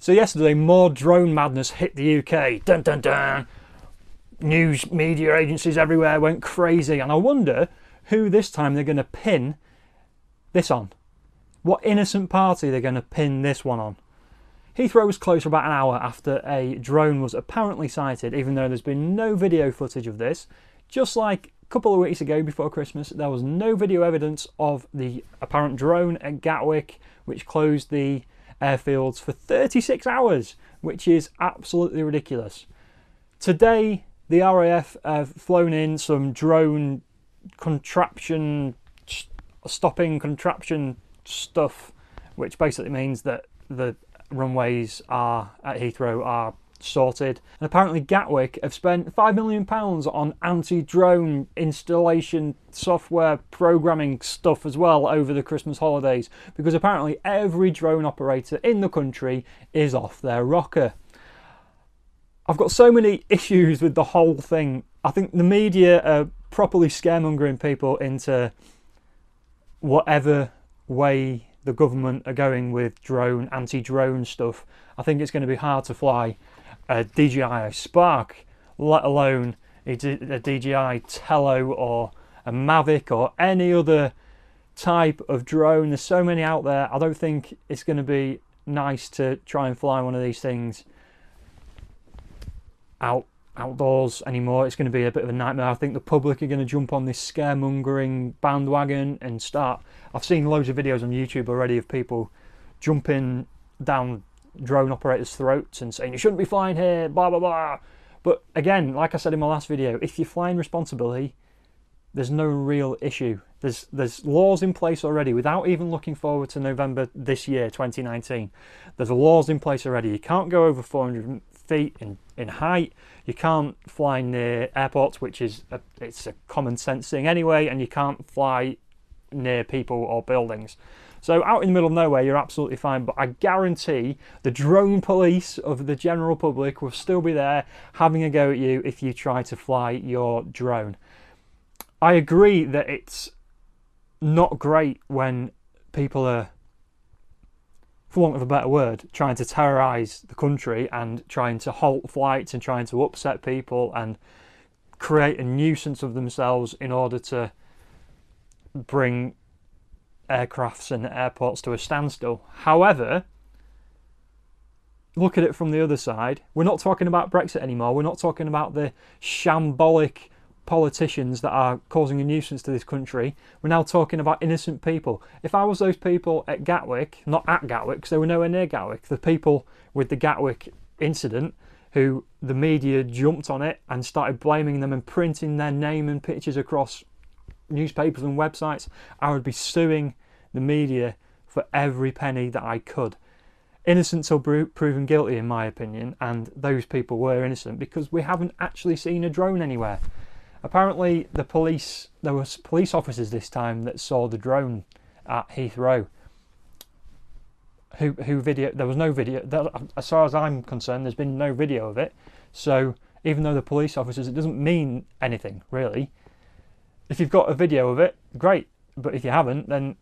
So yesterday, more drone madness hit the UK. Dun dun dun. News media agencies everywhere went crazy, and I wonder who this time they're going to pin this on. What innocent party they're going to pin this one on. Heathrow was closed for about an hour after a drone was apparently sighted, even though there's been no video footage of this. Just like a couple of weeks ago before Christmas, there was no video evidence of the apparent drone at Gatwick, which closed the airfields for 36 hours, which is absolutely ridiculous. Today, the RAF have flown in some drone stopping contraption stuff, which basically means that the runways at Heathrow are sorted. And apparently Gatwick have spent £5 million on anti-drone installation software programming stuff as well over the Christmas holidays, because apparently every drone operator in the country is off their rocker. I've got so many issues with the whole thing. I think the media are properly scaremongering people into whatever way the government are going with anti-drone stuff. I think it's going to be hard to fly a DJI Spark, let alone a DJI Tello or a Mavic or any other type of drone. There's so many out there. I don't think it's going to be nice to try and fly one of these things outdoors anymore. It's going to be a bit of a nightmare. I think the public are going to jump on this scaremongering bandwagon and start. I've seen loads of videos on YouTube already of people jumping down drone operators' throats and saying you shouldn't be flying here, blah blah blah. But again, like I said in my last video, if you're flying responsibly, there's no real issue. There's laws in place already without even looking forward to November this year, 2019. There's laws in place already. You can't go over 400 feet in height. You can't fly near airports, which is it's a common sense thing anyway, and you can't fly near people or buildings. So out in the middle of nowhere, you're absolutely fine. But I guarantee the drone police of the general public will still be there having a go at you if you try to fly your drone. I agree that it's not great when people are, for want of a better word, trying to terrorise the country and trying to halt flights and trying to upset people and create a nuisance of themselves in order to bring aircrafts and airports to a standstill. However, look at it from the other side. We're not talking about Brexit anymore. We're not talking about the shambolic politicians that are causing a nuisance to this country. We're now talking about innocent people. If I was those people at Gatwick, not at Gatwick because they were nowhere near Gatwick, the people with the Gatwick incident who the media jumped on it and started blaming them and printing their name and pictures across newspapers and websites, I would be suing the media for every penny that I could. Innocent till proven guilty, in my opinion, and those people were innocent because we haven't actually seen a drone anywhere. Apparently there was police officers this time that saw the drone at Heathrow. There was no video. As far as I'm concerned, there's been no video of it. So even though the police officers, it doesn't mean anything really. If you've got a video of it, great. But if you haven't, then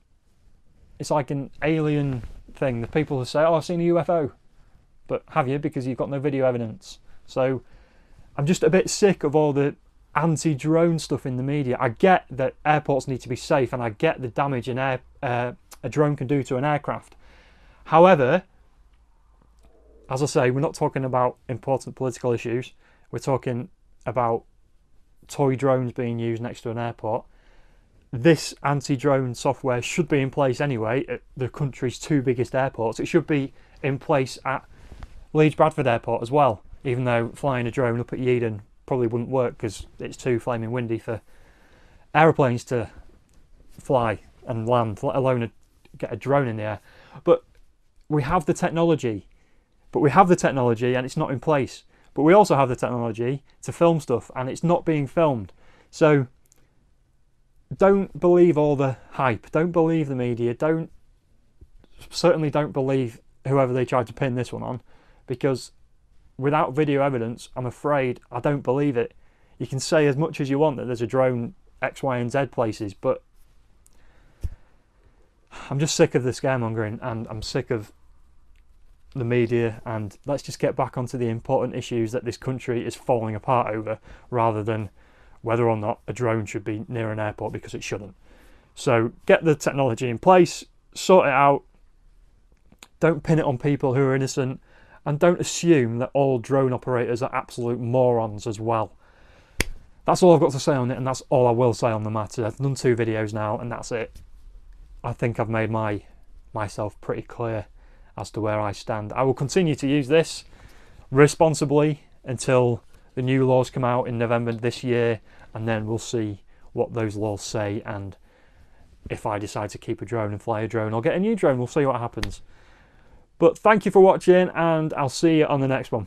it's like an alien thing. The people who say, "Oh, I've seen a UFO," but have you? Because you've got no video evidence. So I'm just a bit sick of all the anti-drone stuff in the media. I get that airports need to be safe, and I get the damage a drone can do to an aircraft. However, as I say, we're not talking about important political issues. We're talking about toy drones being used next to an airport. This anti-drone software should be in place anyway at the country's two biggest airports. It should be in place at Leeds Bradford Airport as well, even though flying a drone up at Yeadon probably wouldn't work because it's too flaming windy for aeroplanes to fly and land, let alone get a drone in the air. But we have the technology. And it's not in place. But we also have the technology to film stuff, and it's not being filmed. So don't believe all the hype. Don't believe the media. Certainly don't believe whoever they tried to pin this one on, because without video evidence, I'm afraid I don't believe it. You can say as much as you want that there's a drone X, Y, and Z places, but I'm just sick of the scaremongering, and I'm sick of the media, and let's just get back onto the important issues that this country is falling apart over, rather than whether or not a drone should be near an airport, because it shouldn't. So get the technology in place, sort it out, don't pin it on people who are innocent, and don't assume that all drone operators are absolute morons as well. That's all I've got to say on it, and that's all I will say on the matter. I've done 2 videos now, and that's it. I think I've made myself pretty clear as to where I stand. I will continue to use this responsibly until the new laws come out in November this year, and then we'll see what those laws say, and if I decide to keep a drone and fly a drone or get a new drone, we'll see what happens. But thank you for watching, and I'll see you on the next one.